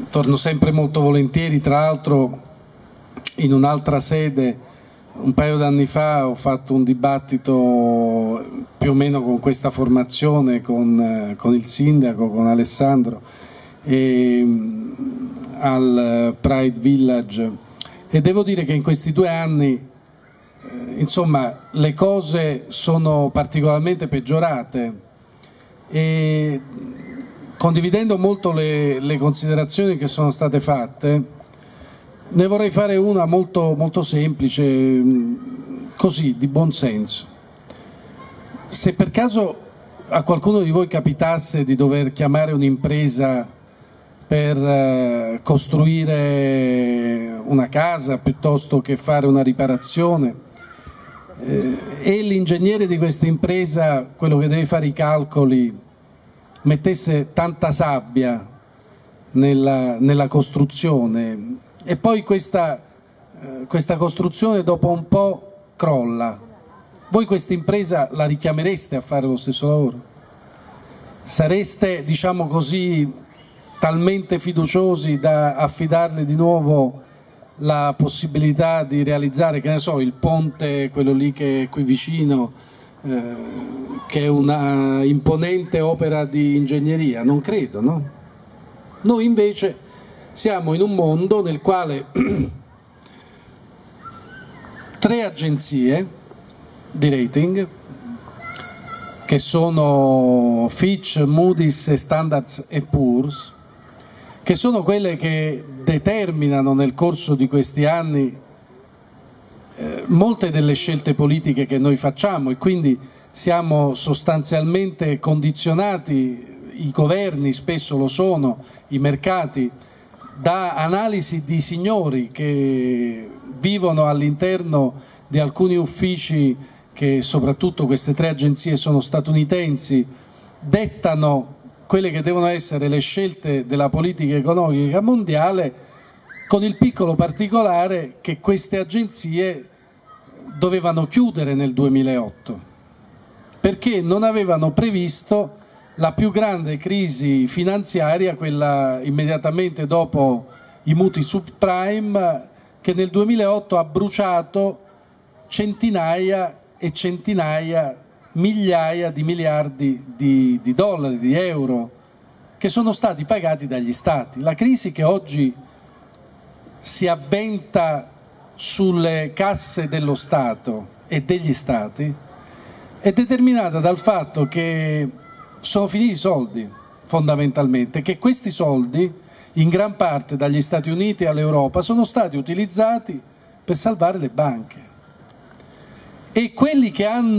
torno sempre molto volentieri. Tra l'altro in un'altra sede un paio d'anni fa ho fatto un dibattito più o meno con questa formazione, con il sindaco, con Alessandro, al Pride Village, e devo dire che in questi 2 anni insomma le cose sono particolarmente peggiorate, e condividendo molto le considerazioni che sono state fatte, ne vorrei fare una molto, molto semplice, così, di buon senso. Se per caso a qualcuno di voi capitasse di dover chiamare un'impresa per costruire una casa piuttosto che fare una riparazione, e l'ingegnere di questa impresa, quello che deve fare i calcoli, mettesse tanta sabbia nella costruzione, e poi questa costruzione dopo un po' crolla, voi questa impresa la richiamereste a fare lo stesso lavoro? Sareste, diciamo così, talmente fiduciosi da affidarle di nuovo la possibilità di realizzare, che ne so, il ponte, quello lì che è qui vicino, che è una imponente opera di ingegneria? Non credo, no? Noi invece siamo in un mondo nel quale 3 agenzie di rating, che sono Fitch, Moody's, Standard & Poor's, che sono quelle che determinano nel corso di questi anni molte delle scelte politiche che noi facciamo, e quindi siamo sostanzialmente condizionati, i governi spesso lo sono, i mercati, da analisi di signori che vivono all'interno di alcuni uffici che, soprattutto queste 3 agenzie sono statunitensi, dettano quelle che devono essere le scelte della politica economica mondiale, con il piccolo particolare che queste agenzie dovevano chiudere nel 2008 perché non avevano previsto la più grande crisi finanziaria, quella immediatamente dopo i mutui subprime, che nel 2008 ha bruciato centinaia e centinaia, migliaia di miliardi di dollari, di euro, che sono stati pagati dagli Stati. La crisi che oggi si avventa sulle casse dello Stato e degli Stati è determinata dal fatto che sono finiti i soldi, fondamentalmente, che questi soldi, in gran parte dagli Stati Uniti all'Europa, sono stati utilizzati per salvare le banche. E quelli che hanno